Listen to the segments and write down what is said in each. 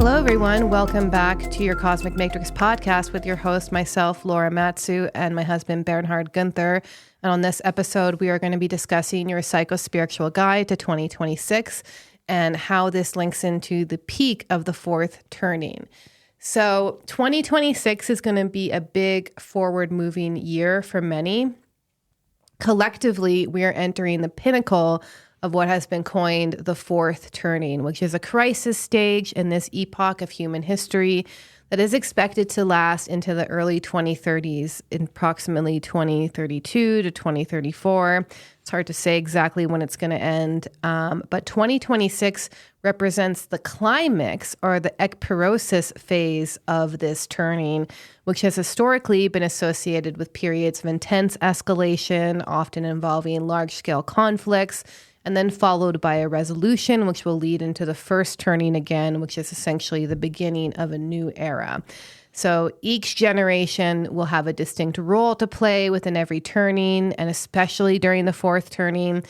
Hello, everyone. Welcome back to your Cosmic Matrix podcast with your host, myself, Laura Matsu, and my husband, Bernhard Gunther. And on this episode, we are going to be discussing your psycho-spiritual guide to 2026 and how this links into the peak of the fourth turning. So 2026 is going to be a big forward-moving year for many. Collectively, we are entering the pinnacle of what has been coined the fourth turning, which is a crisis stage in this epoch of human history that is expected to last into the early 2030s, in approximately 2032 to 2034. It's hard to say exactly when it's going to end, but 2026 represents the climax or the ekpyrosis phase of this turning, which has historically been associated with periods of intense escalation, often involving large-scale conflicts, and then followed by a resolution, which will lead into the first turning again, which is essentially the beginning of a new era. So each generation will have a distinct role to play within every turning, and especially during the fourth turning.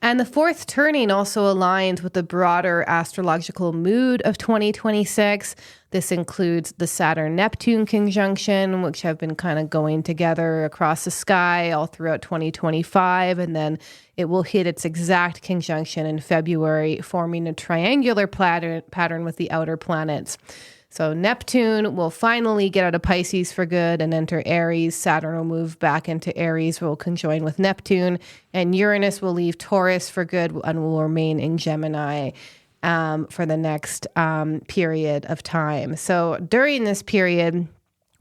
And the fourth turning also aligns with the broader astrological mood of 2026. This includes the Saturn-Neptune conjunction, which have been kind of going together across the sky all throughout 2025. And then it will hit its exact conjunction in February, forming a triangular pattern with the outer planets. So Neptune will finally get out of Pisces for good and enter Aries. Saturn will move back into Aries, will conjoin with Neptune, and Uranus will leave Taurus for good and will remain in Gemini for the next period of time. So during this period,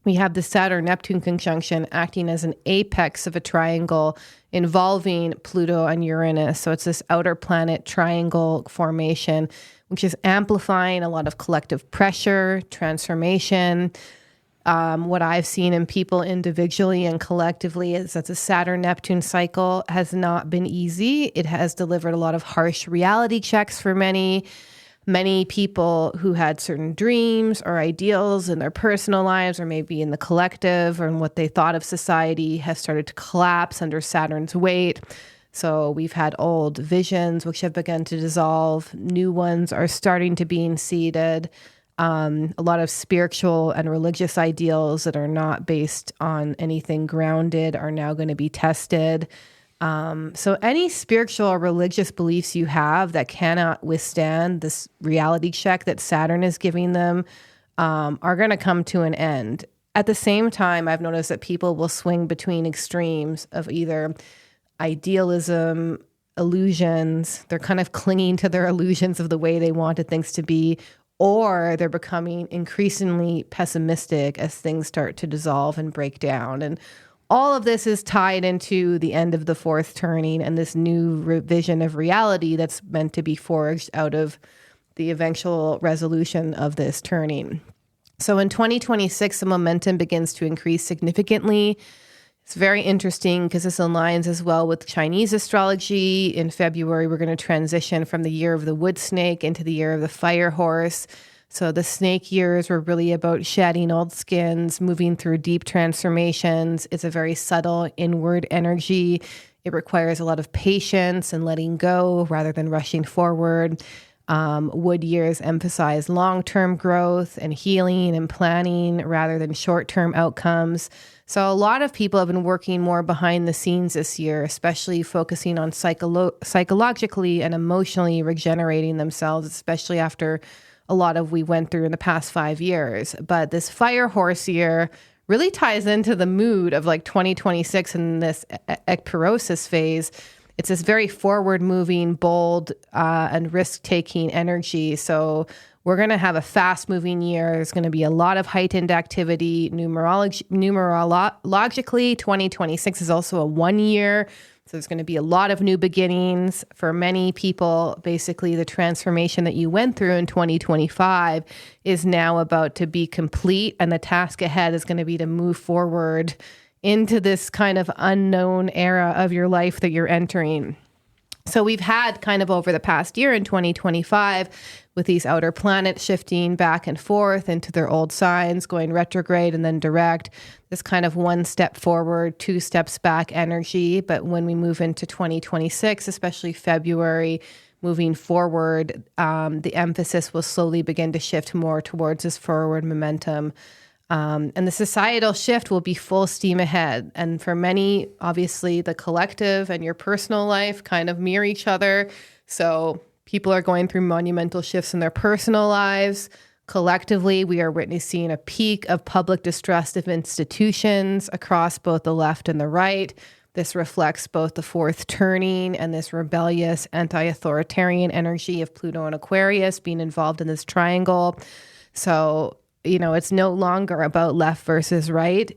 we have the Saturn-Neptune conjunction acting as an apex of a triangle involving Pluto and Uranus. So it's this outer planet triangle formation, which is amplifying a lot of collective pressure, transformation. What I've seen in people individually and collectively is that the Saturn-Neptune cycle has not been easy. It has delivered a lot of harsh reality checks for many people who had certain dreams or ideals in their personal lives or maybe in the collective or in what they thought of society has started to collapse under Saturn's weight. So we've had old visions which have begun to dissolve. New ones are starting to be seeded. A lot of spiritual and religious ideals that are not based on anything grounded are now going to be tested. So any spiritual or religious beliefs you have that cannot withstand this reality check that Saturn is giving them are going to come to an end. At the same time, I've noticed that people will swing between extremes of either idealism, illusions. They're kind of clinging to their illusions of the way they wanted things to be, or they're becoming increasingly pessimistic as things start to dissolve and break down. And all of this is tied into the end of the fourth turning and this new vision of reality that's meant to be forged out of the eventual resolution of this turning. So in 2026, the momentum begins to increase significantly. It's very interesting because this aligns as well with Chinese astrology. In February, we're going to transition from the year of the wood snake into the year of the fire horse. So the snake years were really about shedding old skins, moving through deep transformations. It's a very subtle inward energy. It requires a lot of patience and letting go rather than rushing forward. Wood years emphasize long-term growth and healing and planning rather than short-term outcomes. So a lot of people have been working more behind the scenes this year, especially focusing on psychologically and emotionally regenerating themselves, especially after a lot of we went through in the past 5 years. But this fire horse year really ties into the mood of like 2026 and this ekpyrosis phase. It's this very forward-moving, bold, and risk-taking energy. So we're going to have a fast-moving year. There's going to be a lot of heightened activity. Numerologically, 2026 is also a 1 year. So there's going to be a lot of new beginnings. For many people, basically the transformation that you went through in 2025 is now about to be complete. And the task ahead is going to be to move forward into this kind of unknown era of your life that you're entering. So we've had kind of over the past year in 2025 with these outer planets shifting back and forth into their old signs, going retrograde and then direct, this kind of 1 step forward, 2 steps back energy. But when we move into 2026, especially February, moving forward, the emphasis will slowly begin to shift more towards this forward momentum. And the societal shift will be full steam ahead. And for many, obviously, the collective and your personal life kind of mirror each other. So people are going through monumental shifts in their personal lives. Collectively, we are witnessing a peak of public distrust of institutions across both the left and the right. This reflects both the fourth turning and this rebellious anti-authoritarian energy of Pluto and Aquarius being involved in this triangle. So, it's no longer about left versus right.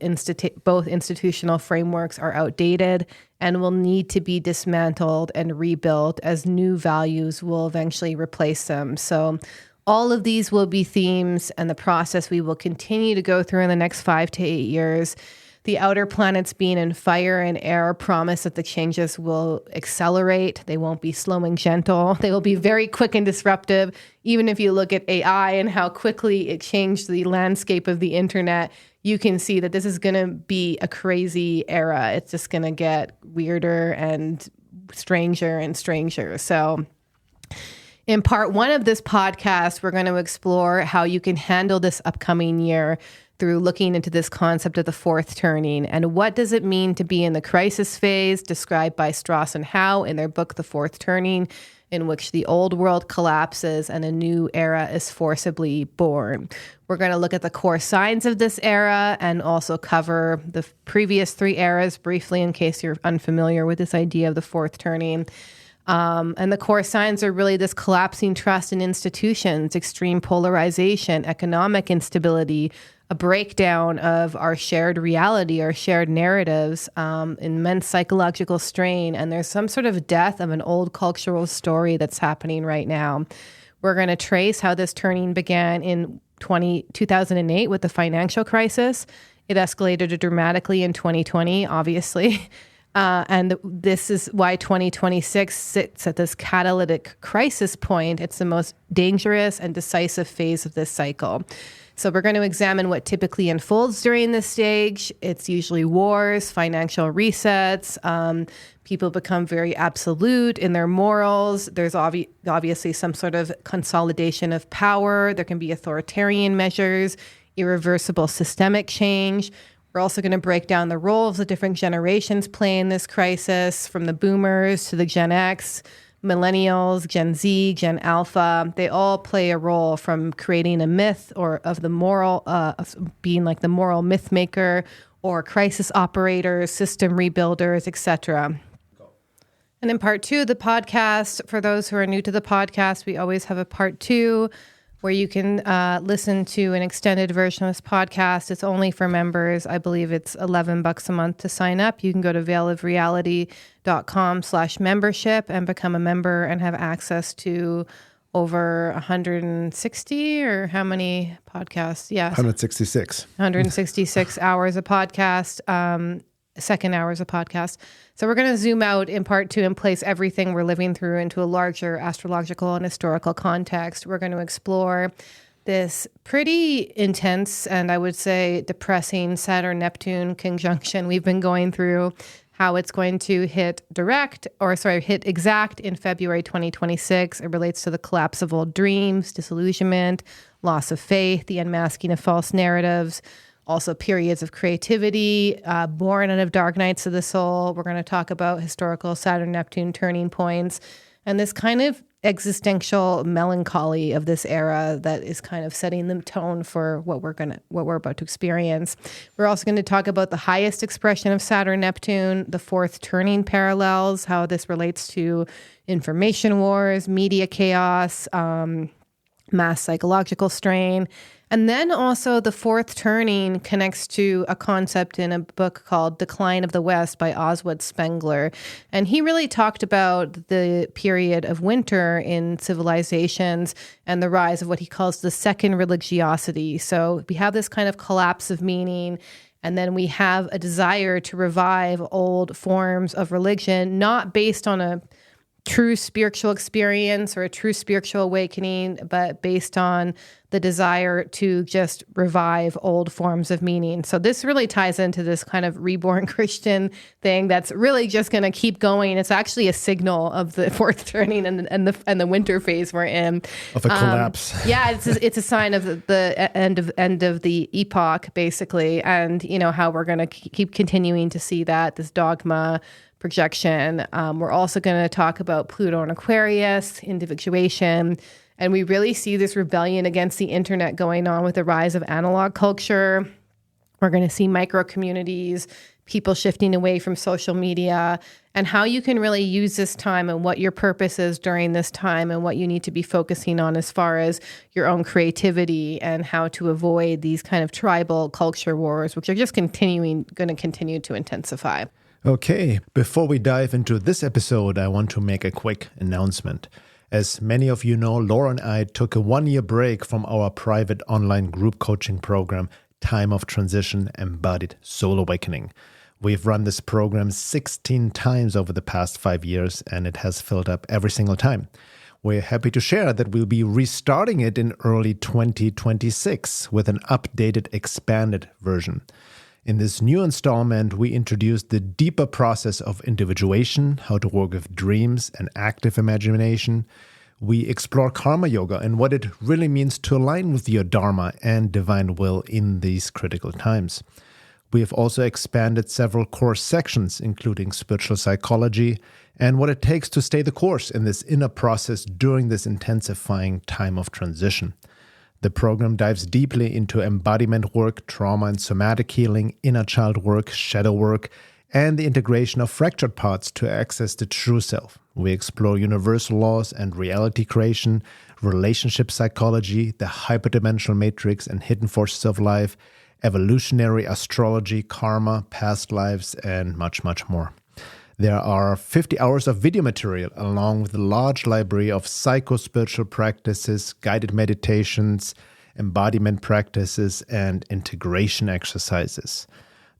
Both institutional frameworks are outdated and will need to be dismantled and rebuilt as new values will eventually replace them. So all of these will be themes and the process we will continue to go through in the next 5 to 8 years. The outer planets being in fire and air promise that the changes will accelerate. They won't be slow and gentle. They will be very quick and disruptive. Even if you look at AI and how quickly it changed the landscape of the internet, you can see that this is going to be a crazy era. It's just going to get weirder and stranger and stranger. So in part 1 of this podcast, we're going to explore how you can handle this upcoming year through looking into this concept of the fourth turning and what does it mean to be in the crisis phase described by Strauss and Howe in their book, The Fourth Turning, in which the old world collapses and a new era is forcibly born. We're going to look at the core signs of this era and also cover the previous 3 eras briefly in case you're unfamiliar with this idea of the fourth turning. And the core signs are really this collapsing trust in institutions, extreme polarization, economic instability, a breakdown of our shared reality, our shared narratives, immense psychological strain, and there's some sort of death of an old cultural story that's happening right now. We're going to trace how this turning began in 2008 with the financial crisis. It escalated dramatically in 2020, obviously. And this is why 2026 sits at this catalytic crisis point. It's the most dangerous and decisive phase of this cycle. So we're going to examine what typically unfolds during this stage. It's usually wars, financial resets. People become very absolute in their morals. There's obviously some sort of consolidation of power. There can be authoritarian measures, irreversible systemic change. We're also going to break down the roles the different generations play in this crisis, from the boomers to the Gen X, millennials, Gen Z, Gen Alpha. They all play a role, from creating a myth or of the moral, being like the moral myth maker, or crisis operators, system rebuilders, etc. And in part 2 of the podcast, for those who are new to the podcast, we always have a part 2 where you can listen to an extended version of this podcast. It's only for members. I believe it's $11 a month to sign up. You can go to veilofreality.com/membership and become a member and have access to over 160 or how many podcasts? Yeah. 166. 166 hours of podcast, second hours of podcast. So we're going to zoom out in part 2 and place everything we're living through into a larger astrological and historical context. We're going to explore this pretty intense and I would say depressing Saturn-Neptune conjunction we've been going through, how it's going to hit exact in February 2026. It relates to the collapse of old dreams, disillusionment, loss of faith, the unmasking of false narratives, also periods of creativity, born out of dark nights of the soul. We're going to talk about historical Saturn-Neptune turning points and this kind of existential melancholy of this era that is kind of setting the tone for what we're about to experience. We're also going to talk about the highest expression of Saturn-Neptune, the fourth turning parallels, how this relates to information wars, media chaos, mass psychological strain. And then also the fourth turning connects to a concept in a book called Decline of the West by Oswald Spengler. And he really talked about the period of winter in civilizations and the rise of what he calls the second religiosity. So we have this kind of collapse of meaning, and then we have a desire to revive old forms of religion, not based on a true spiritual experience or a true spiritual awakening, but based on the desire to just revive old forms of meaning. So this really ties into this kind of reborn Christian thing that's really just going to keep going. It's actually a signal of the fourth turning and the winter phase we're in. Of a collapse. Yeah, it's a sign of the end of the epoch, basically, and how we're going to keep continuing to see this dogma projection. We're also going to talk about Pluto and Aquarius, individuation, and we really see this rebellion against the internet going on with the rise of analog culture. We're going to see micro communities, people shifting away from social media, and how you can really use this time and what your purpose is during this time and what you need to be focusing on as far as your own creativity and how to avoid these kind of tribal culture wars, which are just going to continue to intensify. Okay, before we dive into this episode, I want to make a quick announcement. As many of you know, Laura and I took a 1-year break from our private online group coaching program, Time of Transition Embodied Soul Awakening. We've run this program 16 times over the past 5 years, and it has filled up every single time. We're happy to share that we'll be restarting it in early 2026 with an updated, expanded version. In this new installment, we introduced the deeper process of individuation, how to work with dreams and active imagination. We explore karma yoga and what it really means to align with your dharma and divine will in these critical times. We have also expanded several course sections, including spiritual psychology and what it takes to stay the course in this inner process during this intensifying time of transition. The program dives deeply into embodiment work, trauma and somatic healing, inner child work, shadow work, and the integration of fractured parts to access the true self. We explore universal laws and reality creation, relationship psychology, the hyperdimensional matrix and hidden forces of life, evolutionary astrology, karma, past lives, and much, much more. There are 50 hours of video material along with a large library of psycho-spiritual practices, guided meditations, embodiment practices, and integration exercises.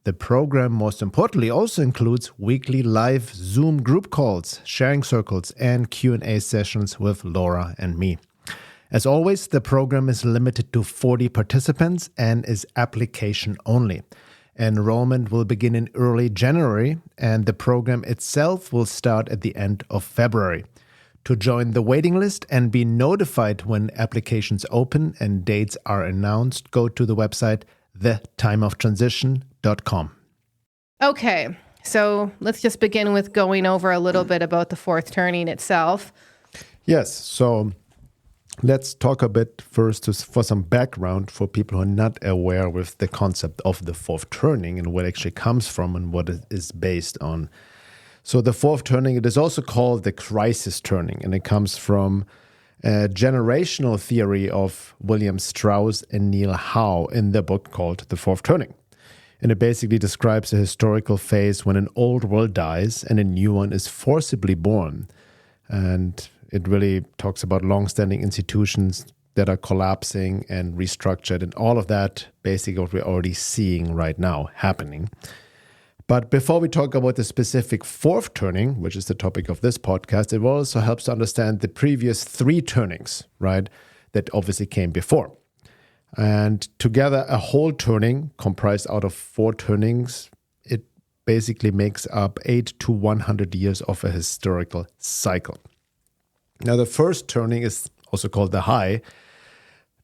The program, most importantly, also includes weekly live Zoom group calls, sharing circles, and Q&A sessions with Laura and me. As always, the program is limited to 40 participants and is application only. Enrollment will begin in early January, and the program itself will start at the end of February. To join the waiting list and be notified when applications open and dates are announced, go to the website thetimeoftransition.com. Okay, so let's just begin with going over a little bit about the fourth turning itself. Yes, so let's talk a bit first for some background for people who are not aware with the concept of the fourth turning and where it actually comes from and what it is based on. So the fourth turning, it is also called the crisis turning, and it comes from a generational theory of William Strauss and Neil Howe in their book called The Fourth Turning. And it basically describes a historical phase when an old world dies and a new one is forcibly born. And it really talks about long-standing institutions that are collapsing and restructured, and all of that basically what we're already seeing right now happening. But before we talk about the specific fourth turning, which is the topic of this podcast, it also helps to understand the previous 3 turnings, right, that obviously came before. And together, a whole turning comprised out of 4 turnings, it basically makes up 8 to 100 years of a historical cycle. Now, the first turning is also called the high.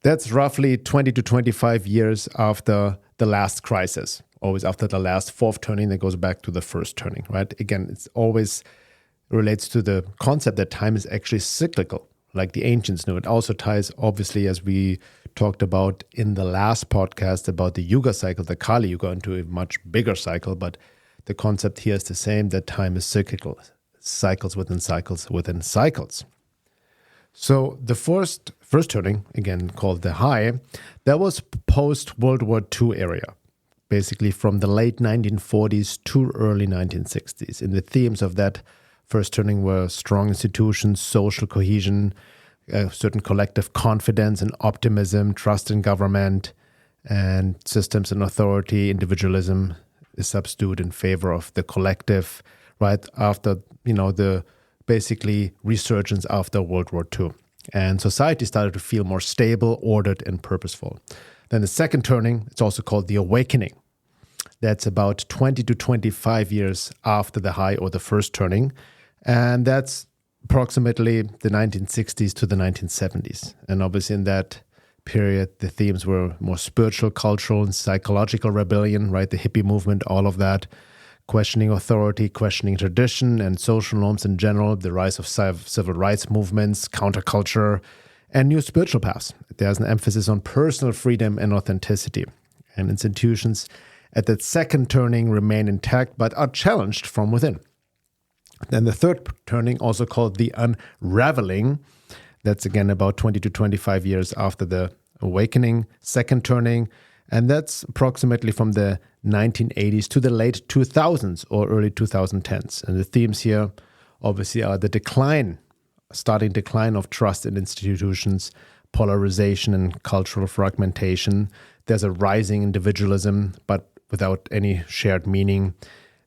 That's roughly 20 to 25 years after the last crisis, always after the last fourth turning that goes back to the first turning, right? Again, it's always relates to the concept that time is actually cyclical, like the ancients knew. It also ties, obviously, as we talked about in the last podcast about the Yuga cycle, the Kali Yuga, into a much bigger cycle, but the concept here is the same, that time is cyclical, cycles within cycles within cycles. So the first turning, again called the high, that was post-World War II area, basically from the late 1940s to early 1960s. And the themes of that first turning were strong institutions, social cohesion, certain collective confidence and optimism, trust in government and systems and authority. Individualism is substituted in favor of the collective, right after, the basically resurgence after World War II. And society started to feel more stable, ordered, and purposeful. Then the second turning, it's also called the awakening. That's about 20 to 25 years after the high or the first turning. And that's approximately the 1960s to the 1970s. And obviously in that period, the themes were more spiritual, cultural, and psychological rebellion, right? The hippie movement, all of that. Questioning authority, questioning tradition and social norms in general, the rise of civil rights movements, counterculture, and new spiritual paths. There's an emphasis on personal freedom and authenticity. And institutions at that second turning remain intact but are challenged from within. Then the third turning, also called the unraveling, that's again about 20 to 25 years after the awakening, second turning, and that's approximately from the 1980s to the late 2000s or early 2010s. And the themes here obviously are the starting decline of trust in institutions, polarization and cultural fragmentation. There's a rising individualism, but without any shared meaning.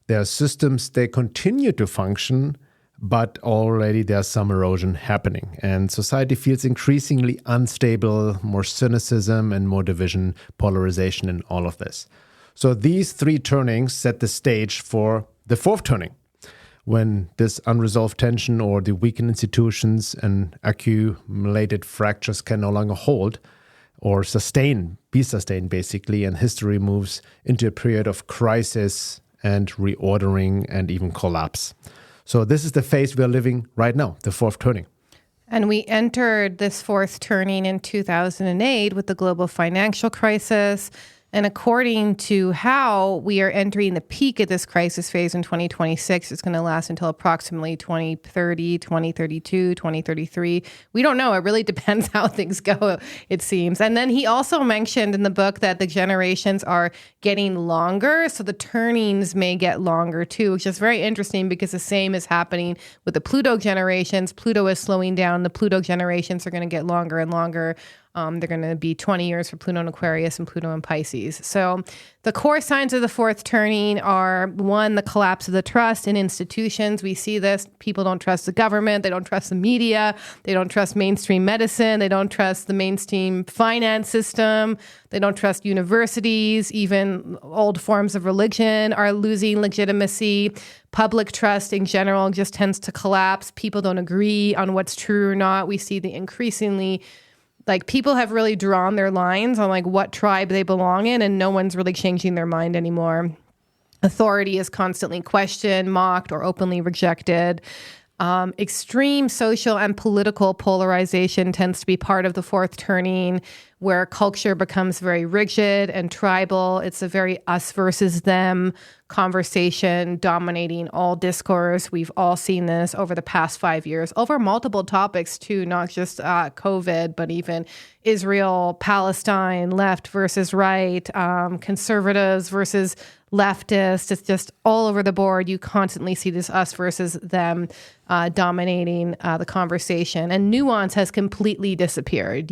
There are systems, they continue to function, but already there's some erosion happening. And society feels increasingly unstable, more cynicism and more division, polarization in all of this. So these three turnings set the stage for the fourth turning, when this unresolved tension or the weakened institutions and accumulated fractures can no longer hold or be sustained basically, and history moves into a period of crisis and reordering and even collapse. So this is the phase we are living right now, the fourth turning. And we entered this fourth turning in 2008 with the global financial crisis. And according to how we are entering the peak of this crisis phase in 2026, it's going to last until approximately 2030, 2032, 2033. We don't know. It really depends how things go, it seems. And then he also mentioned in the book that the generations are getting longer. So the turnings may get longer too, which is very interesting because the same is happening with the Pluto generations. Pluto is slowing down. The Pluto generations are going to get longer and longer. They're going to be 20 years for Pluto in Aquarius and Pluto in Pisces. So the core signs of the fourth turning are, one, the collapse of the trust in institutions. We see this. People don't trust the government. They don't trust the media. They don't trust mainstream medicine. They don't trust the mainstream finance system. They don't trust universities. Even old forms of religion are losing legitimacy. Public trust in general just tends to collapse. People don't agree on what's true or not. We see the increasingly people have really drawn their lines on what tribe they belong in, and no one's really changing their mind anymore. Authority is constantly questioned, mocked, or openly rejected. Extreme social and political polarization tends to be part of the fourth turning, where culture becomes very rigid and tribal. It's a very us versus them conversation dominating all discourse. We've all seen this over the past 5 years, over multiple topics too, not just COVID, but even Israel, Palestine, left versus right, conservatives versus leftists. It's just all over the board. You constantly see this us versus them dominating the conversation. And nuance has completely disappeared.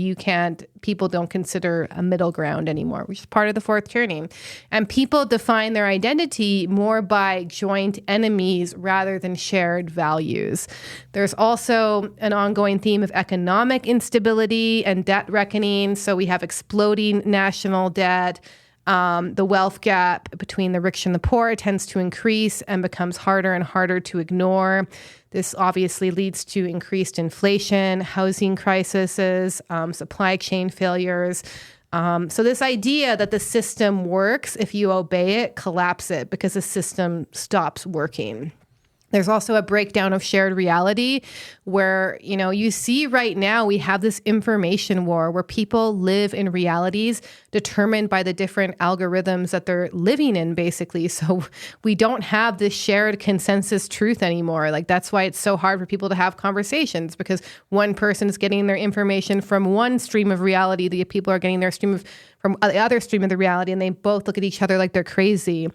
People don't consider a middle ground anymore, which is part of the fourth turning. And people define their identity more by joint enemies rather than shared values. There's also an ongoing theme of economic instability and debt reckoning. So we have exploding national debt. The wealth gap between the rich and the poor tends to increase and becomes harder and harder to ignore. This obviously leads to increased inflation, housing crises, supply chain failures. So this idea that the system works if you obey it, collapse it because the system stops working. There's also a breakdown of shared reality where, you see right now we have this information war where people live in realities determined by the different algorithms that they're living in, basically. So we don't have this shared consensus truth anymore. That's why it's so hard for people to have conversations, because one person is getting their information from one stream of reality, the people are getting their from the other stream of the reality, and they both look at each other like they're crazy.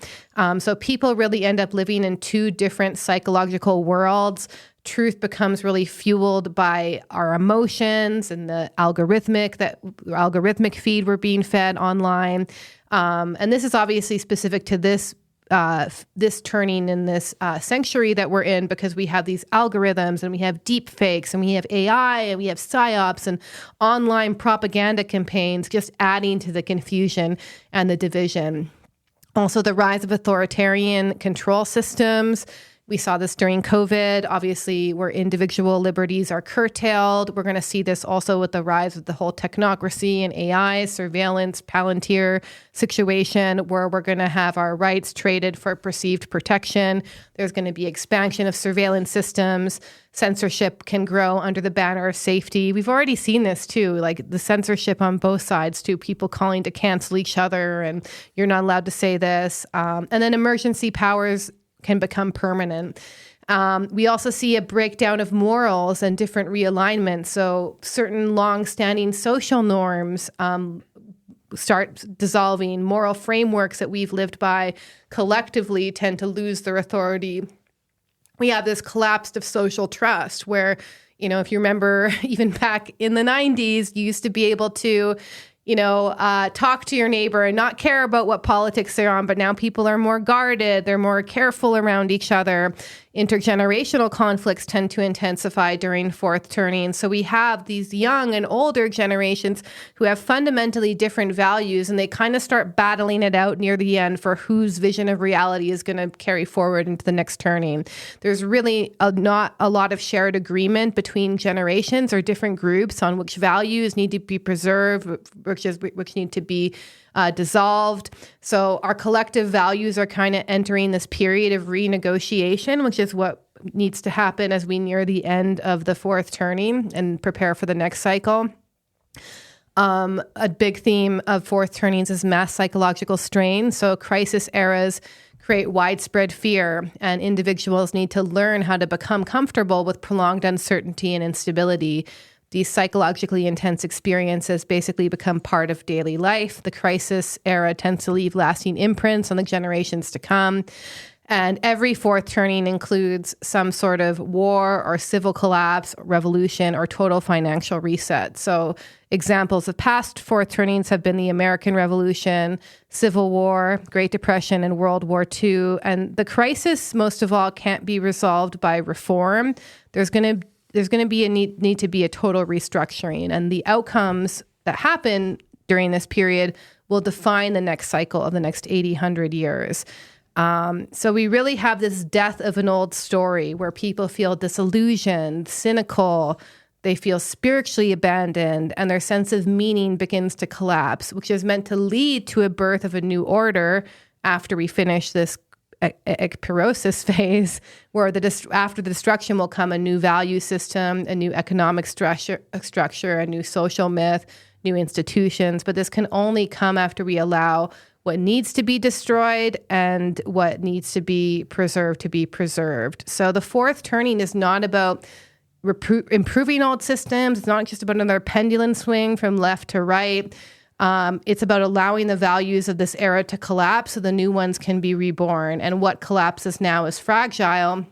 So people really end up living in two different psychological worlds. Truth becomes really fueled by our emotions and the algorithmic feed we're being fed online. And this is obviously specific to this this turning in this century that we're in, because we have these algorithms and we have deep fakes and we have AI and we have psyops and online propaganda campaigns, just adding to the confusion and the division. Also, the rise of authoritarian control systems. We saw this during COVID, obviously, where individual liberties are curtailed. We're going to see this also with the rise of the whole technocracy and AI, surveillance, Palantir situation, where we're going to have our rights traded for perceived protection. There's going to be expansion of surveillance systems. Censorship can grow under the banner of safety. We've already seen this too, like the censorship on both sides too, people calling to cancel each other and you're not allowed to say this. And then emergency powers can become permanent. We also see a breakdown of morals and different realignments. So certain long-standing social norms start dissolving. Moral frameworks that we've lived by collectively tend to lose their authority. We have this collapse of social trust where, if you remember, even back in the 90s, you used to be able to talk to your neighbor and not care about what politics they're on, but now people are more guarded. They're more careful around each other. Intergenerational conflicts tend to intensify during fourth turning. So we have these young and older generations who have fundamentally different values, and they kind of start battling it out near the end for whose vision of reality is going to carry forward into the next turning. There's really not a lot of shared agreement between generations or different groups on which values need to be preserved, which need to be dissolved. So our collective values are kind of entering this period of renegotiation, which is what needs to happen as we near the end of the fourth turning and prepare for the next cycle. A big theme of fourth turnings is mass psychological strain. So crisis eras create widespread fear, and individuals need to learn how to become comfortable with prolonged uncertainty and instability. These psychologically intense experiences basically become part of daily life. The crisis era tends to leave lasting imprints on the generations to come. And every fourth turning includes some sort of war or civil collapse, revolution, or total financial reset. So examples of past fourth turnings have been the American Revolution, Civil War, Great Depression, and World War II. And the crisis, most of all, can't be resolved by reform. There's going to be a need to be a total restructuring, and the outcomes that happen during this period will define the next cycle of the next 80, 100 years. So we really have this death of an old story where people feel disillusioned, cynical, they feel spiritually abandoned, and their sense of meaning begins to collapse, which is meant to lead to a birth of a new order after we finish this ekpyrosis phase, where after the destruction will come a new value system, a new economic structure, a new social myth, new institutions. But this can only come after we allow what needs to be destroyed and what needs to be preserved. So the fourth turning is not about improving old systems. It's not just about another pendulum swing from left to right. It's about allowing the values of this era to collapse so the new ones can be reborn. And what collapses now is fragile,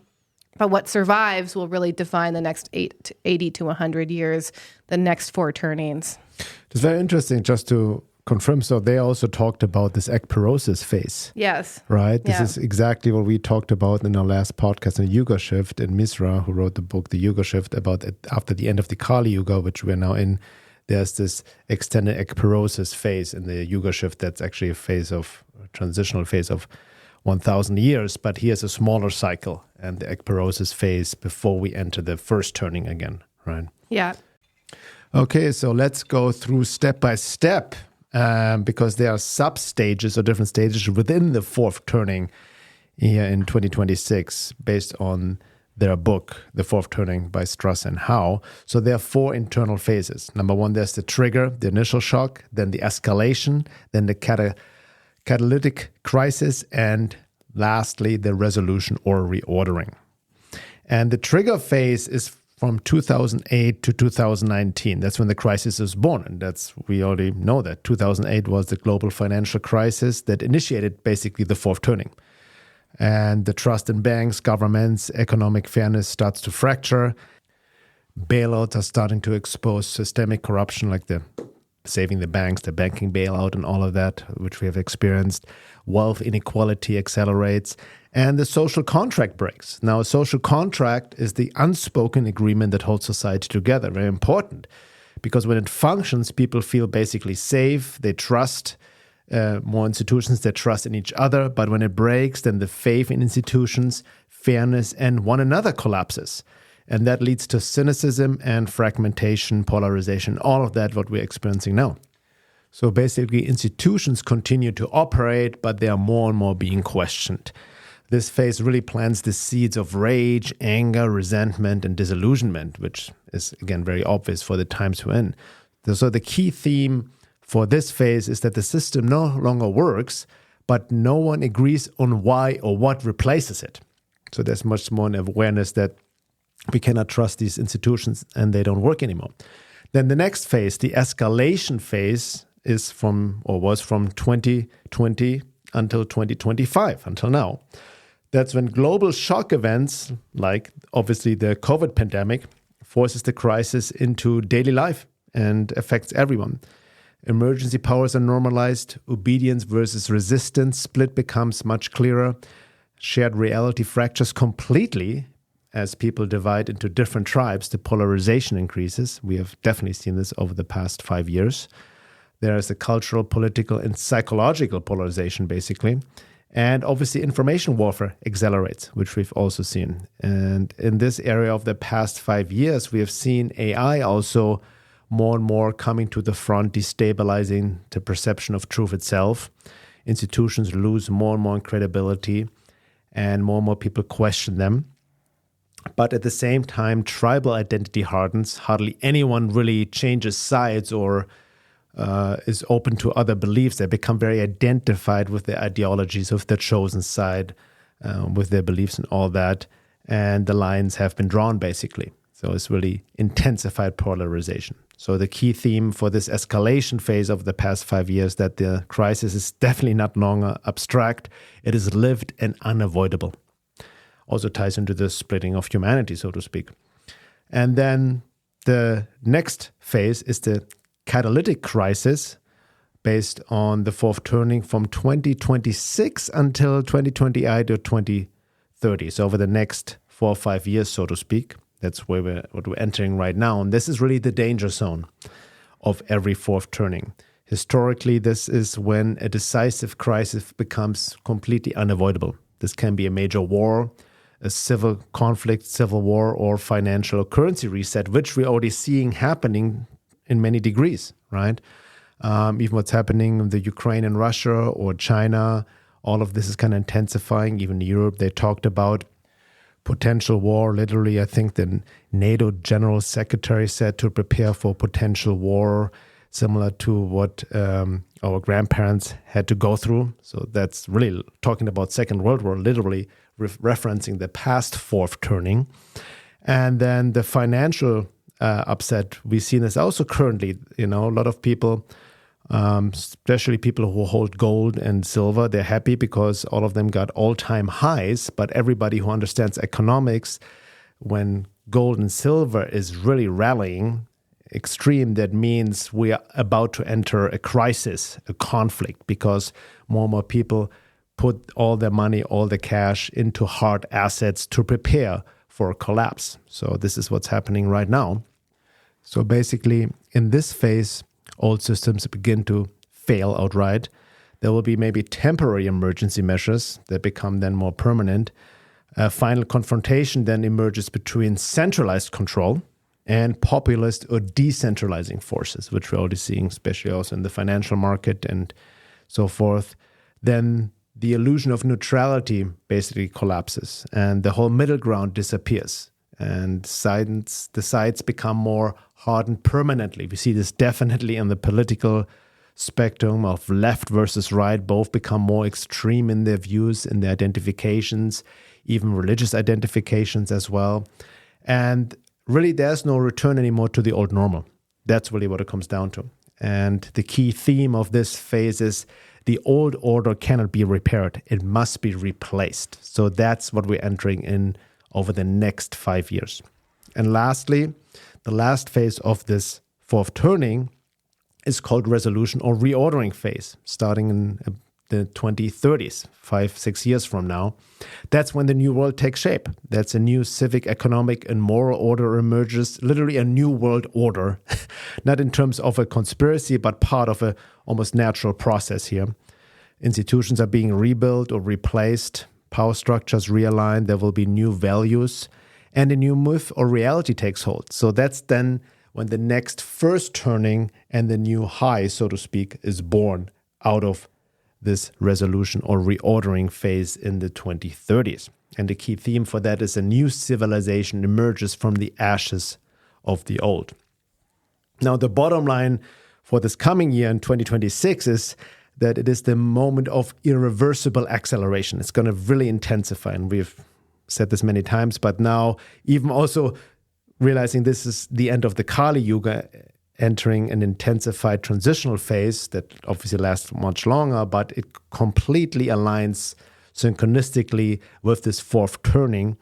but what survives will really define the next 80 to 100 years, the next four turnings. It's very interesting, just to confirm. So they also talked about this ekpyrosis phase. Yes. Right? This is exactly what we talked about in our last podcast on Yuga Shift. And Misra, who wrote the book, The Yuga Shift, about it after the end of the Kali Yuga, which we're now in. There's this extended ekpyrosis phase in the Yuga Shift that's actually a transitional phase of 1,000 years. But here's a smaller cycle and the ekpyrosis phase before we enter the first turning again, right? Yeah. Okay, so let's go through step by step because there are sub-stages or different stages within the fourth turning here in 2026 based on their book, The Fourth Turning by Struss and Howe. So there are four internal phases. Number one, there's the trigger, the initial shock, then the escalation, then the catalytic crisis, and lastly, the resolution or reordering. And the trigger phase is from 2008 to 2019. That's when the crisis is born. And we already know that. 2008 was the global financial crisis that initiated basically the fourth turning. And the trust in banks, governments, economic fairness starts to fracture. Bailouts are starting to expose systemic corruption like the saving the banks, the banking bailout and all of that, which we have experienced. Wealth inequality accelerates, and the social contract breaks. Now, a social contract is the unspoken agreement that holds society together. Very important, because when it functions, people feel basically safe, they trust more institutions, they trust in each other. But when it breaks, then the faith in institutions, fairness, and one another collapses. And that leads to cynicism and fragmentation, polarization, all of that, what we're experiencing now. So basically, institutions continue to operate, but they are more and more being questioned. This phase really plants the seeds of rage, anger, resentment, and disillusionment, which is, again, very obvious for the times we're in. So the key theme for this phase is that the system no longer works, but no one agrees on why or what replaces it. So there's much more an awareness that we cannot trust these institutions and they don't work anymore. Then the next phase, the escalation phase, was from 2020 until 2025, until now. That's when global shock events, like obviously the COVID pandemic, forces the crisis into daily life and affects everyone. Emergency powers are normalized, obedience versus resistance split becomes much clearer. Shared reality fractures completely as people divide into different tribes. The polarization increases. We have definitely seen this over the past 5 years. There is a cultural, political, and psychological polarization, basically. And obviously, information warfare accelerates, which we've also seen. And in this area of the past 5 years, we have seen AI also more and more coming to the front, destabilizing the perception of truth itself. Institutions lose more and more credibility, and more people question them. But at the same time, tribal identity hardens. Hardly anyone really changes sides or is open to other beliefs. They become very identified with their ideologies, with their chosen side, with their beliefs and all that. And the lines have been drawn, basically. So it's really intensified polarization. So the key theme for this escalation phase of the past 5 years, that the crisis is definitely not longer abstract. It is lived and unavoidable. Also ties into the splitting of humanity, so to speak. And then the next phase is the catalytic crisis, based on the fourth turning from 2026 until 2028 or 2030. So over the next 4 or 5 years, so to speak. That's what we're entering right now. And this is really the danger zone of every fourth turning. Historically, this is when a decisive crisis becomes completely unavoidable. This can be a major war, a civil conflict, civil war, or financial currency reset, which we're already seeing happening in many degrees, right? Even what's happening in the Ukraine and Russia or China, all of this is kind of intensifying. Even in Europe, they talked about potential war. Literally, I think the NATO General Secretary said to prepare for potential war, similar to what our grandparents had to go through. So that's really talking about Second World War, literally referencing the past fourth turning. And then the financial upset we've seen is also currently, a lot of people, especially people who hold gold and silver, they're happy because all of them got all-time highs. But everybody who understands economics, when gold and silver is really rallying extreme, that means we are about to enter a crisis, a conflict, because more and more people put all their money, all the cash into hard assets to prepare for a collapse. So this is what's happening right now. So basically, in this phase, old systems begin to fail outright. There will be maybe temporary emergency measures that become then more permanent. A final confrontation then emerges between centralized control and populist or decentralizing forces, which we're already seeing, especially also in the financial market and so forth. Then the illusion of neutrality basically collapses and the whole middle ground disappears. And the sides become more hardened permanently. We see this definitely in the political spectrum of left versus right. Both become more extreme in their views, in their identifications, even religious identifications as well. And really, there's no return anymore to the old normal. That's really what it comes down to. And the key theme of this phase is the old order cannot be repaired. It must be replaced. So that's what we're entering in over the next 5 years. And lastly, the last phase of this fourth turning is called resolution or reordering phase, starting in the 2030s, 5-6 years from now. That's when the new world takes shape. That's a new civic, economic, and moral order emerges, literally a new world order, not in terms of a conspiracy, but part of a almost natural process here. Institutions are being rebuilt or replaced, power structures realigned, there will be new values, and a new myth or reality takes hold. So that's then when the next first turning and the new high, so to speak, is born out of this resolution or reordering phase in the 2030s. And the key theme for that is a new civilization emerges from the ashes of the old. Now, the bottom line for this coming year in 2026 is that it is the moment of irreversible acceleration. It's going to really intensify, and we've said this many times, but now even also realizing this is the end of the Kali Yuga, entering an intensified transitional phase that obviously lasts much longer, but it completely aligns synchronistically with this fourth turning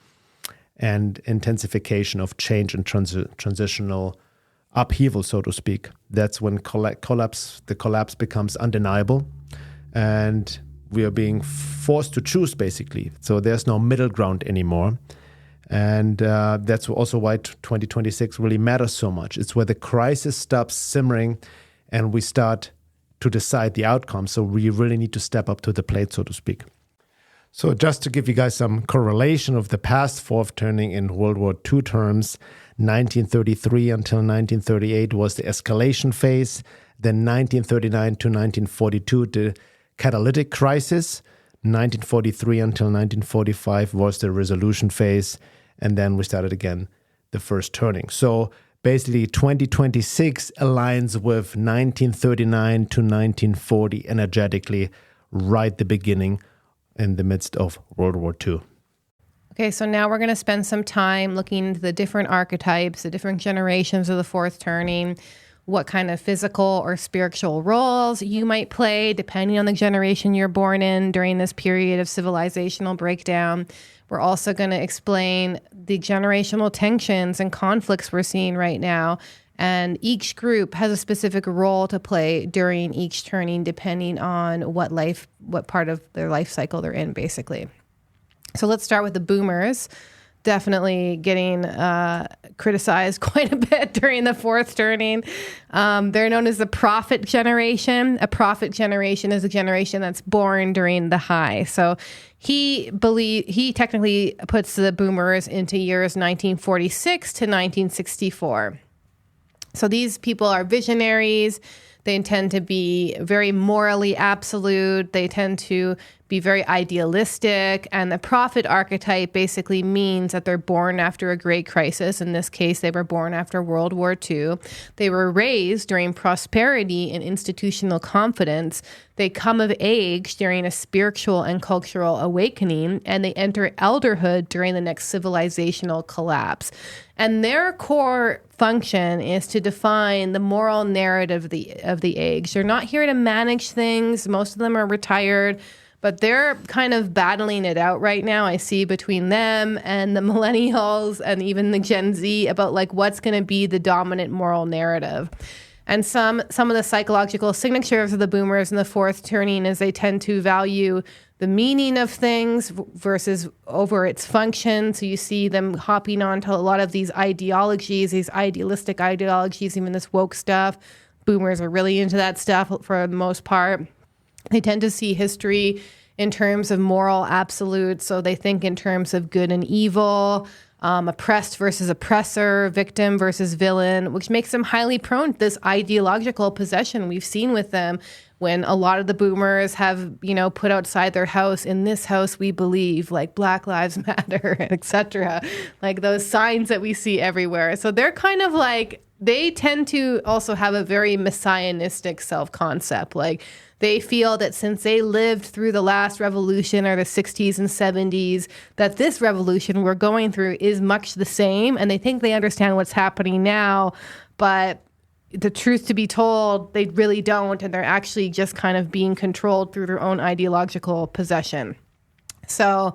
and intensification of change and transitional upheaval, so to speak. That's when the collapse becomes undeniable, and we are being forced to choose, basically. So there's no middle ground anymore. And that's also why 2026 really matters so much. It's where the crisis stops simmering and we start to decide the outcome. So we really need to step up to the plate, so to speak. So just to give you guys some correlation of the past fourth turning in World War II terms, 1933 until 1938 was the escalation phase. Then 1939 to 1942, the catalytic crisis. 1943 until 1945 was the resolution phase. And then we started again the first turning. So basically 2026 aligns with 1939 to 1940 energetically, right the beginning in the midst of World War II. Okay, so now we're going to spend some time looking into the different archetypes, the different generations of the fourth turning, what kind of physical or spiritual roles you might play depending on the generation you're born in during this period of civilizational breakdown. We're also going to explain the generational tensions and conflicts we're seeing right now. And each group has a specific role to play during each turning, depending on what part of their life cycle they're in, basically. So let's start with the boomers. Definitely getting criticized quite a bit during the fourth turning. They're known as the prophet generation. A prophet generation is a generation that's born during the high. So he technically puts the boomers into years 1946 to 1964. So these people are visionaries. They tend to be very morally absolute. They tend to be very idealistic. And the prophet archetype basically means that they're born after a great crisis. In this case, they were born after World War II. They were raised during prosperity and institutional confidence. They come of age during a spiritual and cultural awakening, and they enter elderhood during the next civilizational collapse. And their core function is to define the moral narrative of the age. They're not here to manage things. Most of them are retired, but they're kind of battling it out right now. I see between them and the millennials and even the Gen Z about like what's going to be the dominant moral narrative. And some of the psychological signatures of the boomers in the fourth turning is they tend to value the meaning of things versus over its function. So you see them hopping onto a lot of these ideologies, these idealistic ideologies, even this woke stuff. Boomers are really into that stuff for the most part. They tend to see history in terms of moral absolutes. So they think in terms of good and evil, oppressed versus oppressor, victim versus villain, which makes them highly prone to this ideological possession we've seen with them when a lot of the boomers have, put outside their house, in this house we believe, like Black Lives Matter, etc. Like those signs that we see everywhere. So they're kind of like, they tend to also have a very messianistic self-concept. Like they feel that since they lived through the last revolution or the 60s and 70s, that this revolution we're going through is much the same. And they think they understand what's happening now, but the truth to be told, they really don't. And they're actually just kind of being controlled through their own ideological possession. So,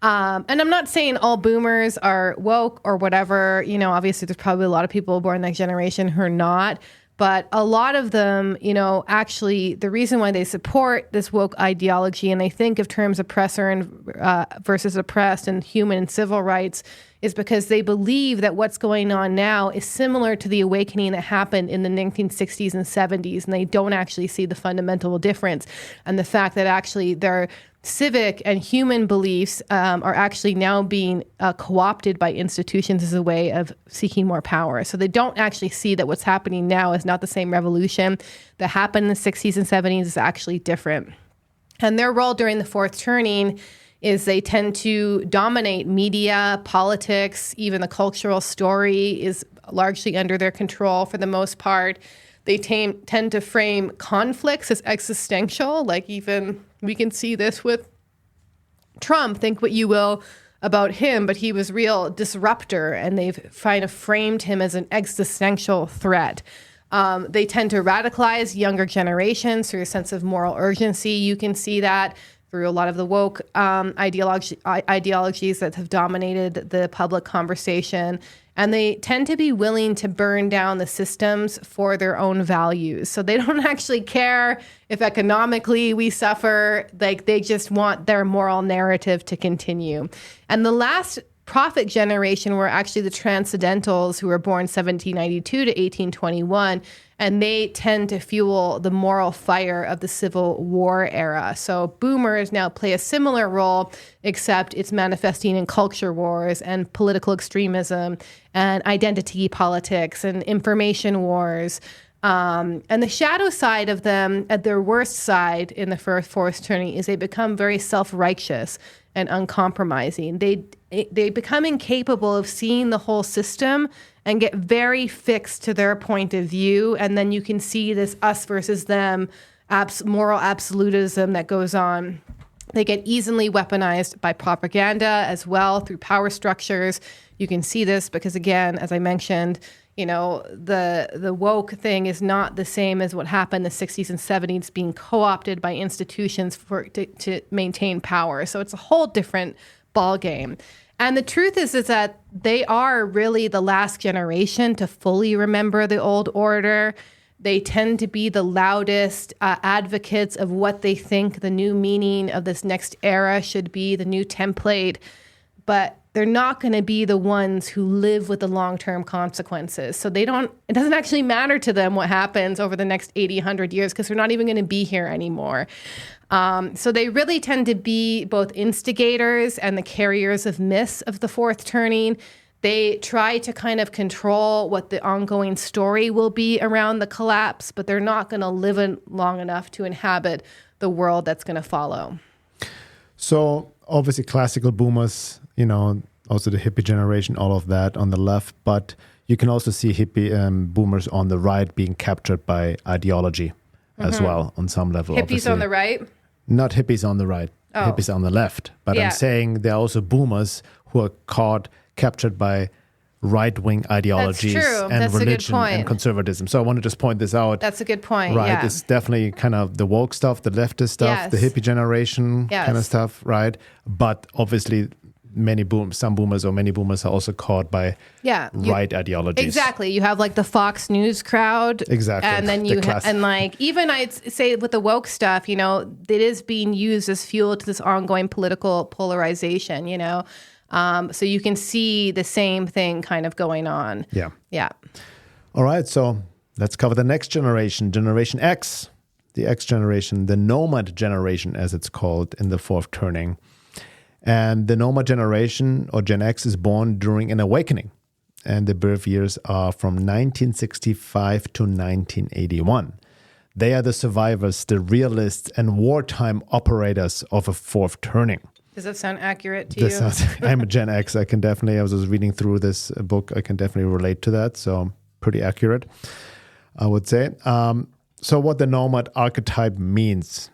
and I'm not saying all boomers are woke or whatever. Obviously there's probably a lot of people born in that generation who are not. But a lot of them, actually, the reason why they support this woke ideology and they think of terms oppressor and versus oppressed and human and civil rights is because they believe that what's going on now is similar to the awakening that happened in the 1960s and 70s, and they don't actually see the fundamental difference and the fact that actually their civic and human beliefs are actually now being co-opted by institutions as a way of seeking more power. So they don't actually see that what's happening now is not the same revolution that happened in the 60s and 70s. Is actually different. And their role during the fourth turning is they tend to dominate media, politics, even the cultural story is largely under their control for the most part. They tend to frame conflicts as existential, like even we can see this with Trump. Think what you will about him, but he was a real disruptor, and they've kind of framed him as an existential threat. They tend to radicalize younger generations through a sense of moral urgency. You can see that through a lot of the woke ideologies that have dominated the public conversation. And they tend to be willing to burn down the systems for their own values. So they don't actually care if economically we suffer. Like, they just want their moral narrative to continue. And the last prophet generation were actually the transcendentals, who were born 1792 to 1821. And they tend to fuel the moral fire of the Civil War era. So boomers now play a similar role, except it's manifesting in culture wars and political extremism and identity politics and information wars. And the shadow side of them, at their worst side in the fourth turning, is they become very self-righteous and uncompromising. They become incapable of seeing the whole system and get very fixed to their point of view. And then you can see this us versus them moral absolutism that goes on. They get easily weaponized by propaganda as well through power structures. You can see this because, again, as I mentioned, the woke thing is not the same as what happened in the 60s and 70s, being co-opted by institutions to maintain power. So it's a whole different ballgame. And the truth is that they are really the last generation to fully remember the old order. They tend to be the loudest advocates of what they think the new meaning of this next era should be, the new template. But they're not going to be the ones who live with the long-term consequences. So it doesn't actually matter to them what happens over the next 80, 100 years, because they're not even going to be here anymore. So they really tend to be both instigators and the carriers of myths of the fourth turning. They try to kind of control what the ongoing story will be around the collapse, but they're not going to live long enough to inhabit the world that's going to follow. So obviously classical boomers, also the hippie generation, all of that on the left, but you can also see hippie boomers on the right being captured by ideology as well on some level. Hippies obviously. On the right? Not hippies on the right, hippies on the left. But Yeah. I'm saying there are also boomers who are captured by right-wing ideologies That's true. and That's a good religion point. and conservatism. So I want to just point this out. That's a good point, Right, yeah. it's definitely kind of the woke stuff, the leftist stuff, the Yes. hippie generation kind of Yes. stuff, right? But obviously some boomers or many boomers are also caught by right ideologies. Exactly. You have like the Fox News crowd. Exactly. And then and like, even I'd say with the woke stuff, it is being used as fuel to this ongoing political polarization, so you can see the same thing kind of going on. Yeah. Yeah. All right. So let's cover the next generation, Generation X, the X generation, the nomad generation, as it's called in the fourth turning. And the nomad generation, or Gen X, is born during an awakening. And the birth years are from 1965 to 1981. They are the survivors, the realists, and wartime operators of a fourth turning. Does that sound accurate to you? I'm a Gen X. I was reading through this book. I can definitely relate to that. So pretty accurate, I would say. So what the nomad archetype means,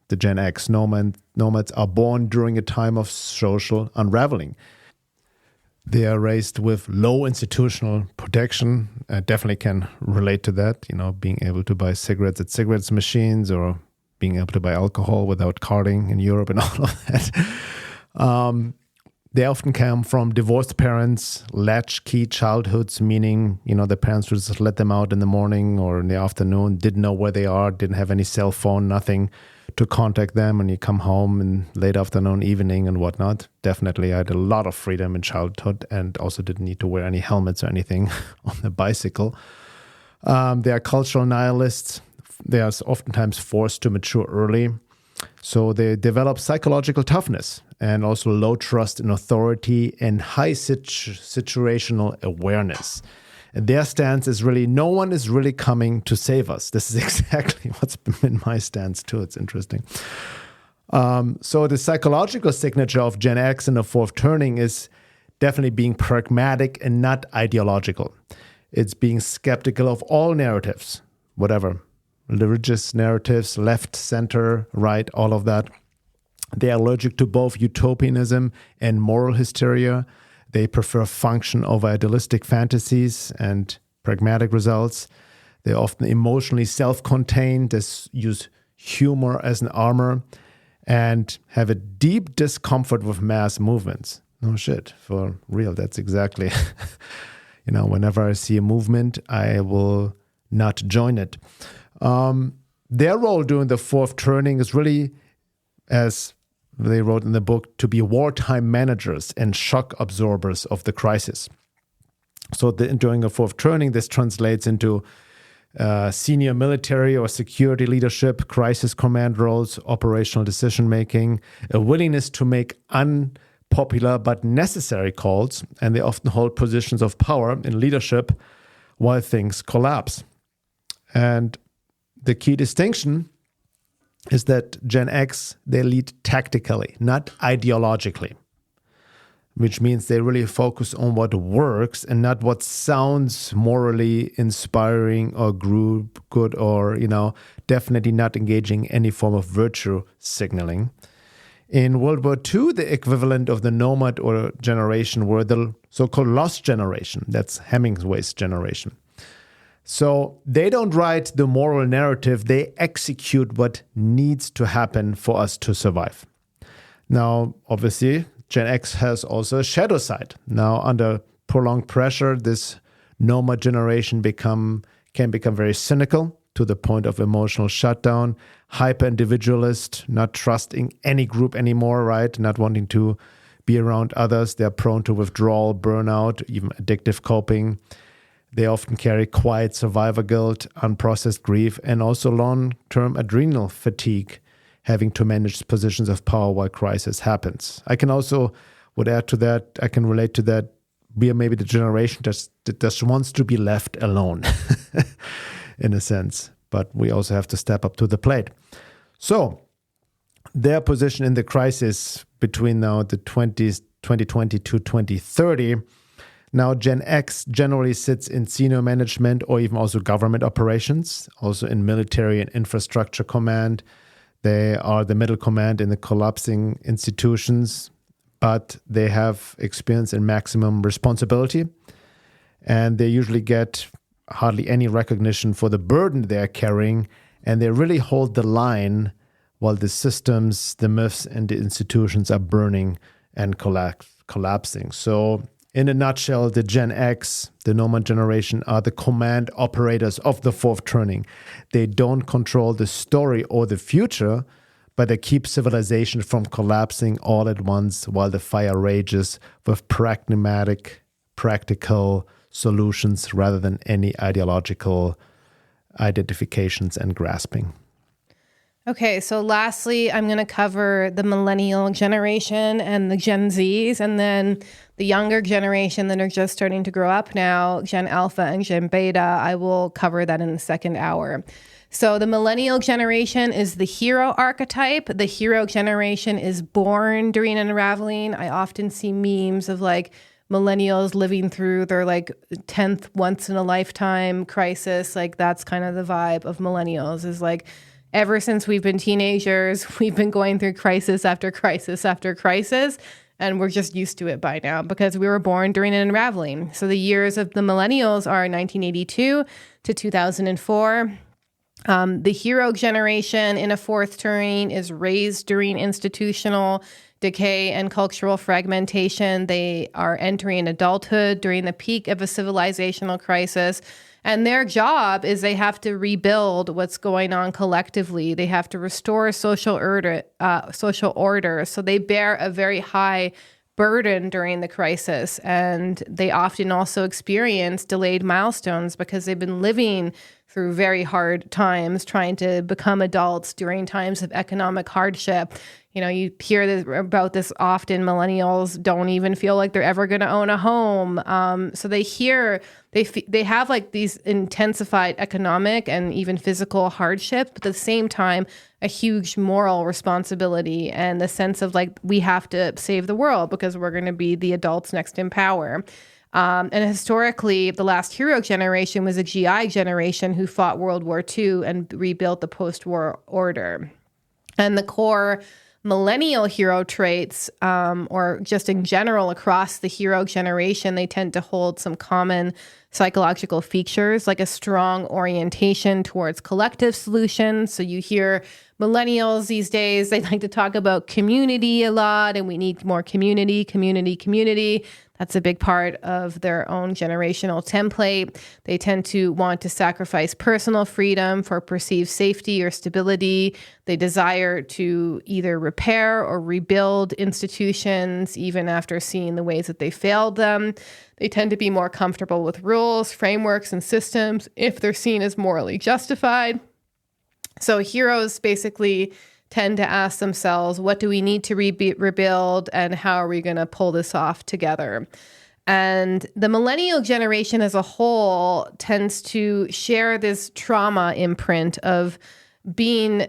the Gen X nomads are born during a time of social unraveling. They are raised with low institutional protection. I definitely can relate to that, being able to buy cigarettes at cigarettes machines or being able to buy alcohol without carding in Europe and all of that. They often come from divorced parents, latchkey childhoods, meaning, the parents would just let them out in the morning or in the afternoon, didn't know where they are, didn't have any cell phone, nothing to contact them. And you come home in late afternoon, evening and whatnot. Definitely, I had a lot of freedom in childhood and also didn't need to wear any helmets or anything on the bicycle. They are cultural nihilists. They are oftentimes forced to mature early. So they develop psychological toughness and also low trust in authority and high situational awareness. And their stance is really, no one is really coming to save us. This is exactly what's been my stance too. It's interesting. So the psychological signature of Gen X in the fourth turning is definitely being pragmatic and not ideological. It's being skeptical of all narratives, whatever. Religious narratives, left, center, right, all of that. They are allergic to both utopianism and moral hysteria. They prefer function over idealistic fantasies and pragmatic results. They're often emotionally self-contained. They use humor as an armor and have a deep discomfort with mass movements. No shit, for real. That's exactly, whenever I see a movement, I will not join it. Their role during the fourth turning is really, as they wrote in the book, to be wartime managers and shock absorbers of the crisis. So during a fourth turning, this translates into senior military or security leadership, crisis command roles, operational decision-making, a willingness to make unpopular but necessary calls, and they often hold positions of power in leadership while things collapse. And the key distinction is that Gen X, they lead tactically, not ideologically, which means they really focus on what works and not what sounds morally inspiring or good or, definitely not engaging any form of virtue signaling. In World War II, the equivalent of the nomad or generation were the so-called lost generation. That's Hemingway's generation. So they don't write the moral narrative, they execute what needs to happen for us to survive. Now, obviously, Gen X has also a shadow side. Now, under prolonged pressure, this nomad generation can become very cynical to the point of emotional shutdown, hyper-individualist, not trusting any group anymore, right? Not wanting to be around others. They're prone to withdrawal, burnout, even addictive coping. They often carry quiet survivor guilt, unprocessed grief, and also long-term adrenal fatigue, having to manage positions of power while crisis happens. I can also, would add to that, I can relate to that, we are maybe the generation that just wants to be left alone, in a sense. But we also have to step up to the plate. So, their position in the crisis between now the 2020 to 2030, now, Gen X generally sits in senior management or even also government operations, also in military and infrastructure command. They are the middle command in the collapsing institutions, but they have experience in maximum responsibility. And they usually get hardly any recognition for the burden they're carrying. And they really hold the line while the systems, the myths, and the institutions are burning and collapsing. So, in a nutshell, the Gen X, the nomad generation, are the command operators of the fourth turning. They don't control the story or the future, but they keep civilization from collapsing all at once while the fire rages with pragmatic, practical solutions rather than any ideological identifications and grasping. Okay, so lastly, I'm going to cover the millennial generation and the Gen Zs, and then the younger generation that are just starting to grow up now, Gen Alpha and Gen Beta. I will cover that in the second hour. So the millennial generation is the hero archetype. The hero generation is born during an unraveling. I often see memes of millennials living through their 10th once in a lifetime crisis. That's kind of the vibe of millennials, is ever since we've been teenagers, we've been going through crisis after crisis after crisis, and we're just used to it by now because we were born during an unraveling. So the years of the millennials are 1982 to 2004. The hero generation in a fourth turning is raised during institutional decay and cultural fragmentation. They are entering adulthood during the peak of a civilizational crisis. And their job is they have to rebuild what's going on collectively. They have to restore social order. So they bear a very high burden during the crisis. And they often also experience delayed milestones because they've been living through very hard times, trying to become adults during times of economic hardship. You hear about this often. Millennials don't even feel like they're ever going to own a home. So they have like these intensified economic and even physical hardship, but at the same time, a huge moral responsibility and the sense of like, we have to save the world because we're going to be the adults next in power. And historically, the last hero generation was a GI generation who fought World War II and rebuilt the post-war order. And the core millennial hero traits, or just in general across the hero generation, they tend to hold some common psychological features, like a strong orientation towards collective solutions. So you hear millennials these days, they like to talk about community a lot, and we need more community. That's a big part of their own generational template. They tend to want to sacrifice personal freedom for perceived safety or stability. They desire to either repair or rebuild institutions, even after seeing the ways that they failed them. They tend to be more comfortable with rules, frameworks, and systems if they're seen as morally justified. So heroes basically tend to ask themselves, what do we need to rebuild, and how are we going to pull this off together? And the millennial generation as a whole tends to share this trauma imprint of being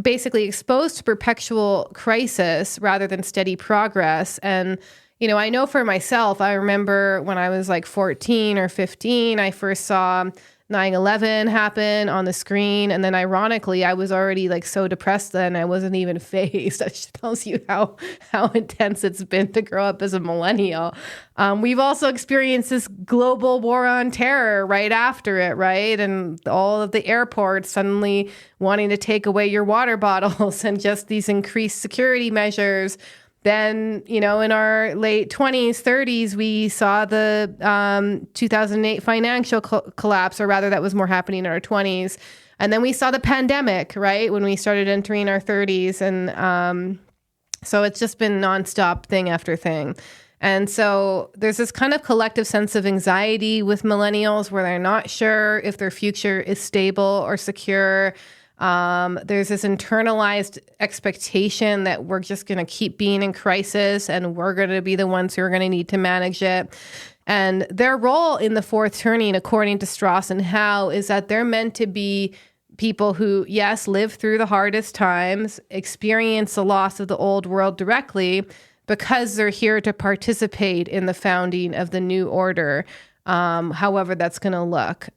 basically exposed to perpetual crisis rather than steady progress. And I know for myself, I remember when I was like 14 or 15, I first saw 9/11 happen on the screen. And then ironically, I was already like so depressed then I wasn't even phased. That just tells you how intense it's been to grow up as a millennial. We've also experienced this global war on terror right after it, right? And all of the airports suddenly wanting to take away your water bottles and just these increased security measures. Then, in our late 20s, 30s, we saw the 2008 financial collapse, or rather that was more happening in our 20s. And then we saw the pandemic, right, when we started entering our 30s. And so it's just been nonstop thing after thing. And so there's this kind of collective sense of anxiety with millennials where they're not sure if their future is stable or secure. There's this internalized expectation that we're just going to keep being in crisis and we're going to be the ones who are going to need to manage it. And their role in the fourth turning, according to Strauss and Howe, is that they're meant to be people who, yes, live through the hardest times, experience the loss of the old world directly, because they're here to participate in the founding of the new order, however that's going to look.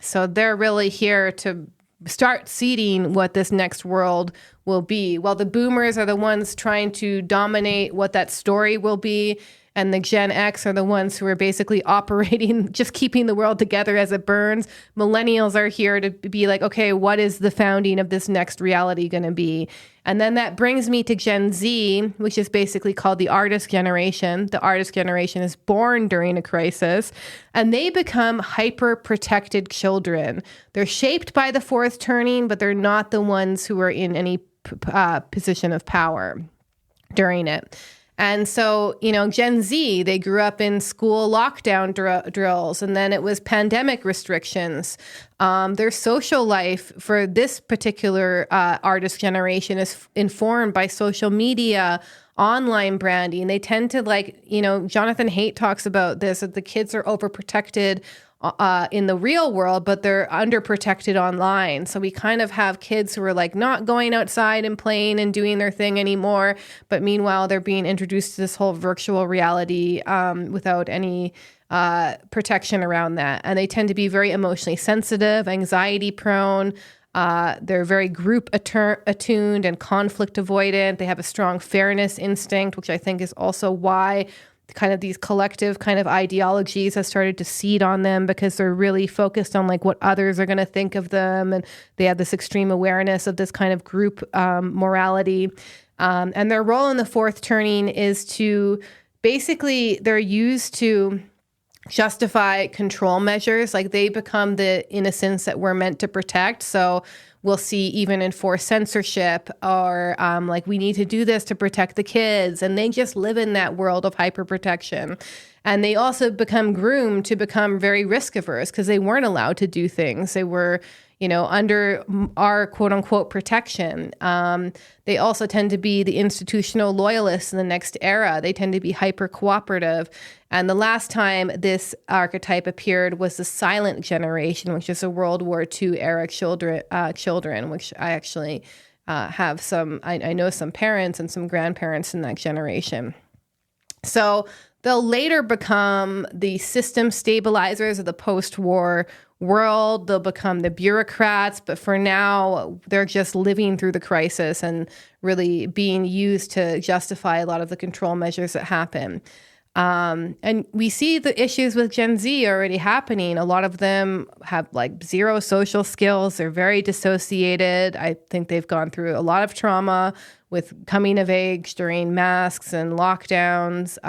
So they're really here to start seeding what this next world will be. While the boomers are the ones trying to dominate what that story will be, and the Gen X are the ones who are basically operating, just keeping the world together as it burns. Millennials are here to be like, okay, what is the founding of this next reality going to be? And then that brings me to Gen Z, which is basically called the artist generation. The artist generation is born during a crisis, and they become hyper-protected children. They're shaped by the fourth turning, but they're not the ones who are in any position of power during it. And so, Gen Z, they grew up in school lockdown drills, and then it was pandemic restrictions. Their social life for this particular artist generation is informed by social media, online branding. They tend to Jonathan Haidt talks about this, that the kids are overprotected in the real world, but they're underprotected online. So we kind of have kids who are not going outside and playing and doing their thing anymore. But meanwhile, they're being introduced to this whole virtual reality without any protection around that. And they tend to be very emotionally sensitive, anxiety prone. They're very group attuned and conflict avoidant. They have a strong fairness instinct, which I think is also why kind of these collective kind of ideologies have started to seed on them because they're really focused on like what others are going to think of them. And they have this extreme awareness of this kind of group morality. And their role in the fourth turning is to basically, they're used to justify control measures. Like they become the innocents that we're meant to protect. So we'll see even enforced censorship or like we need to do this to protect the kids. And they just live in that world of hyperprotection. And they also become groomed to become very risk averse because they weren't allowed to do things. They were, under our quote unquote protection. They also tend to be the institutional loyalists in the next era. They tend to be hyper cooperative. And the last time this archetype appeared was the silent generation, which is a World War II era children, which I actually have I know some parents and some grandparents in that generation. So they'll later become the system stabilizers of the post-war world. They'll become the bureaucrats, but for now, they're just living through the crisis and really being used to justify a lot of the control measures that happen. And we see the issues with Gen Z already happening. A lot of them have like zero social skills. They're very dissociated. I think they've gone through a lot of trauma with coming of age during masks and lockdowns.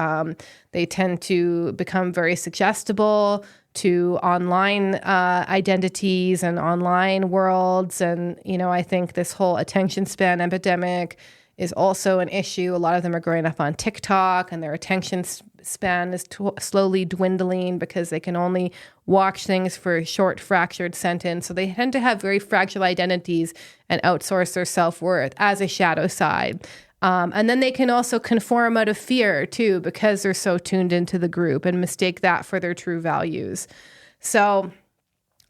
They tend to become very suggestible to online identities and online worlds. And, I think this whole attention span epidemic is also an issue. A lot of them are growing up on TikTok and their attention span is slowly dwindling because they can only watch things for a short fractured sentence. So they tend to have very fragile identities and outsource their self-worth as a shadow side. And then they can also conform out of fear too, because they're so tuned into the group and mistake that for their true values. So,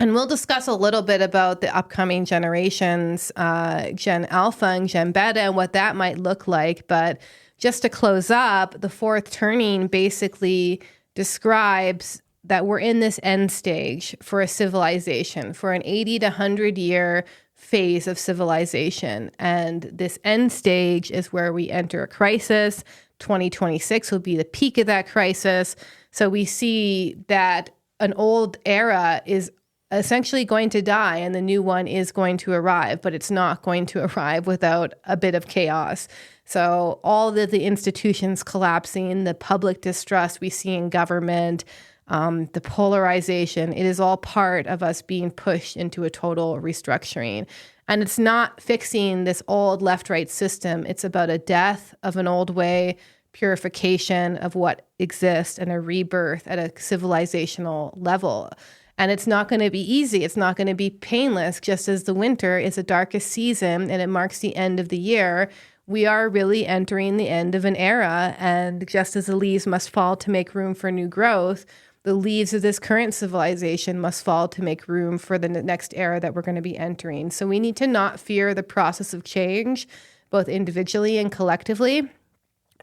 and we'll discuss a little bit about the upcoming generations, Gen Alpha and Gen Beta, and what that might look like. But just to close up, the fourth turning basically describes that we're in this end stage for a civilization, for an 80 to 100 year phase of civilization. And this end stage is where we enter a crisis. 2026 will be the peak of that crisis. So we see that an old era is essentially going to die and the new one is going to arrive, but it's not going to arrive without a bit of chaos. So all of the institutions collapsing, the public distrust we see in government, the polarization, it is all part of us being pushed into a total restructuring. And it's not fixing this old left-right system. It's about a death of an old way, purification of what exists, and a rebirth at a civilizational level. And it's not going to be easy. It's not going to be painless, just as the winter is the darkest season and it marks the end of the year. We are really entering the end of an era. And just as the leaves must fall to make room for new growth, the leaves of this current civilization must fall to make room for the next era that we're going to be entering. So we need to not fear the process of change, both individually and collectively,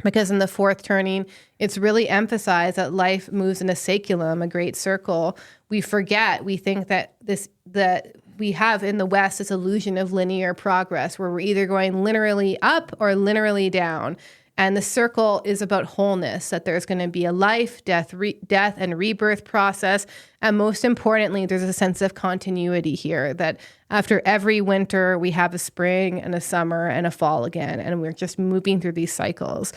because in the fourth turning, it's really emphasized that life moves in a saeculum, a great circle. We think that we have in the West this illusion of linear progress, where we're either going linearly up or linearly down. And the circle is about wholeness, that there's going to be a life, death, and rebirth process. And most importantly, there's a sense of continuity here, that after every winter, we have a spring and a summer and a fall again. And we're just moving through these cycles.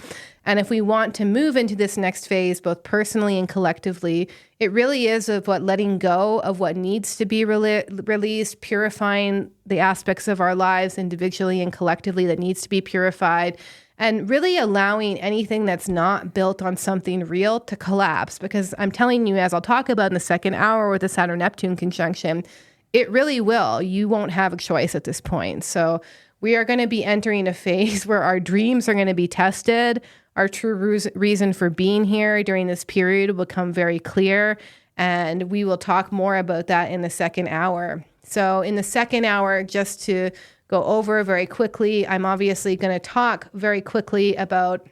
And if we want to move into this next phase, both personally and collectively, it really is about letting go of what needs to be released, purifying the aspects of our lives individually and collectively that needs to be purified, and really allowing anything that's not built on something real to collapse. Because I'm telling you, as I'll talk about in the second hour with the Saturn-Neptune conjunction, it really will. You won't have a choice at this point. So we are going to be entering a phase where our dreams are going to be tested. Our true reason for being here during this period will become very clear. And we will talk more about that in the second hour. So in the second hour, just to go over very quickly, I'm obviously going to talk very quickly about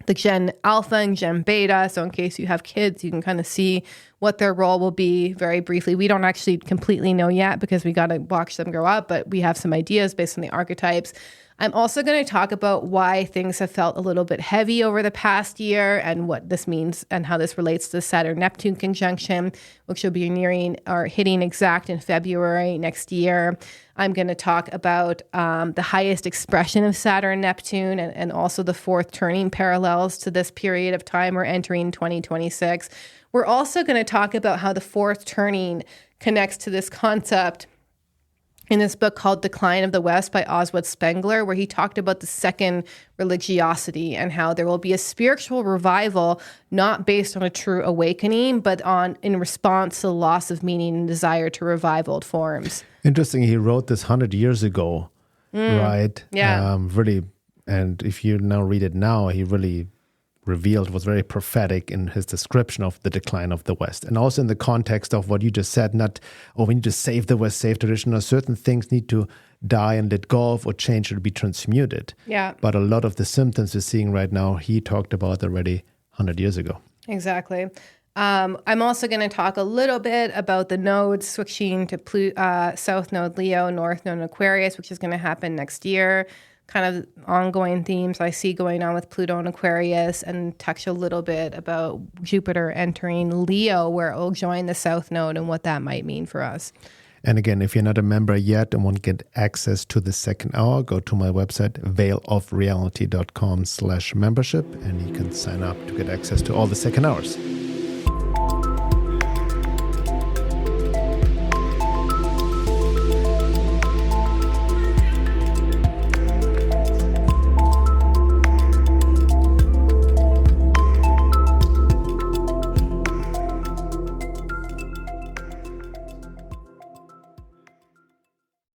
the Gen Alpha and Gen Beta. So in case you have kids, you can kind of see what their role will be very briefly. We don't actually completely know yet because we got to watch them grow up, but we have some ideas based on the archetypes. I'm also going to talk about why things have felt a little bit heavy over the past year and what this means and how this relates to the Saturn-Neptune conjunction, which will be nearing or hitting exact in February next year. I'm going to talk about the highest expression of Saturn-Neptune and also the fourth turning parallels to this period of time we're entering 2026. We're also going to talk about how the fourth turning connects to this concept in this book called Decline of the West by Oswald Spengler, where he talked about the second religiosity and how there will be a spiritual revival, not based on a true awakening, but in response to the loss of meaning and desire to revive old forms. Interesting. He wrote this 100 years ago, right? Yeah. Really. And if you now read it now, he really revealed was very prophetic in his description of the decline of the West. And also in the context of what you just said, we need to save the West, save tradition, or certain things need to die and let go of or change or be transmuted. Yeah. But a lot of the symptoms we're seeing right now, he talked about already 100 years ago. Exactly. I'm also going to talk a little bit about the nodes switching to South Node Leo, North Node Aquarius, which is going to happen next year. Kind of ongoing themes I see going on with Pluto and Aquarius, and touch a little bit about Jupiter entering Leo, where it will join the South Node and what that might mean for us. And again, if you're not a member yet and want to get access to the second hour, go to my website, veilofreality.com/membership, and you can sign up to get access to all the second hours.